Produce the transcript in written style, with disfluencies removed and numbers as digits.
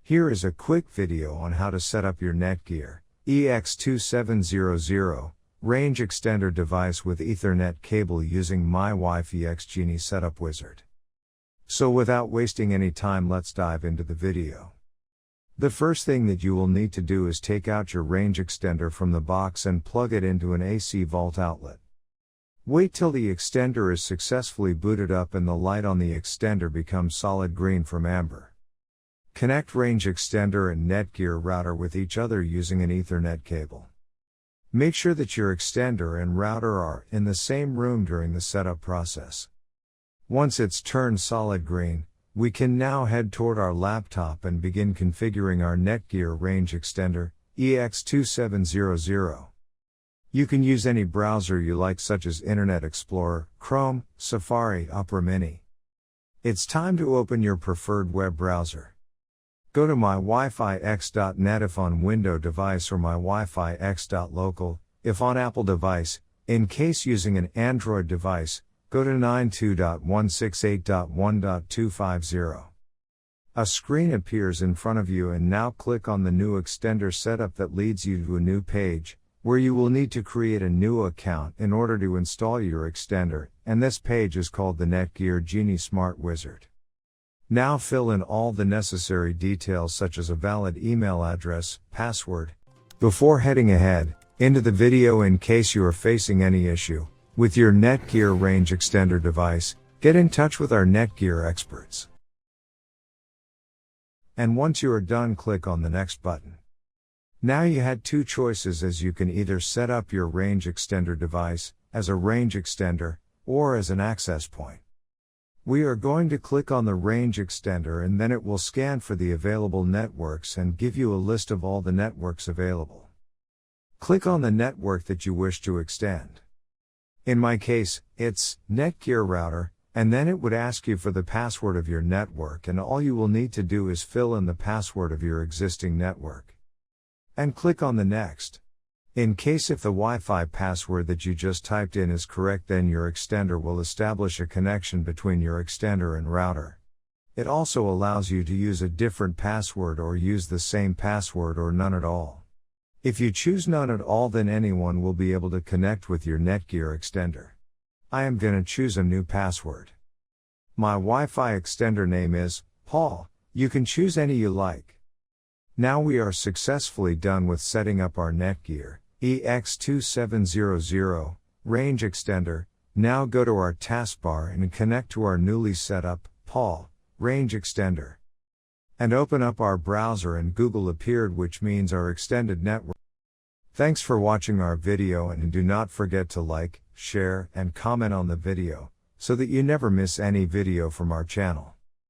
Here is a quick video on how to set up your Netgear EX2700 Range Extender device with Ethernet cable using Mywifiext Setup wizard. So without wasting any time, let's dive into the video. The first thing that you will need to do is take out your range extender from the box and plug it into an AC vault outlet. Wait till the extender is successfully booted up and the light on the extender becomes solid green from amber. Connect range extender and Netgear router with each other using an Ethernet cable. Make sure that your extender and router are in the same room during the setup process. Once it's turned solid green, we can now head toward our laptop and begin configuring our Netgear Range Extender EX2700. You can use any browser you like, such as Internet Explorer, Chrome, Safari, Opera Mini. It's time to open your preferred web browser. Go to mywifiext.net if on Windows device, or mywifiext.local if on Apple device. In case using an Android device, go to 92.168.1.250. A screen appears in front of you, and now click on the new extender setup that leads you to a new page, where you will need to create a new account in order to install your extender, and this page is called the Netgear Genie Smart Wizard. Now fill in all the necessary details, such as a valid email address, password. Before heading ahead into the video, in case you are facing any issue with your Netgear Range Extender device, get in touch with our Netgear experts. And once you are done, click on the next button. Now you had two choices, as you can either set up your range extender device as a range extender or as an access point. We are going to click on the range extender, and then it will scan for the available networks and give you a list of all the networks available. Click on the network that you wish to extend. In my case, it's Netgear router, and then it would ask you for the password of your network, and all you will need to do is fill in the password of your existing network. And click on the next. In case if the Wi-Fi password that you just typed in is correct, then your extender will establish a connection between your extender and router. It also allows you to use a different password or use the same password or none at all. If you choose none at all, then anyone will be able to connect with your Netgear extender. I am gonna choose a new password. My Wi-Fi extender name is Paul. You can choose any you like. Now we are successfully done with setting up our Netgear EX2700 Range Extender. Now go to our taskbar and connect to our newly set up Paul Range Extender. And open up our browser, and Google appeared, which means our extended network. Thanks for watching our video, and do not forget to like, share, and comment on the video, so that you never miss any video from our channel.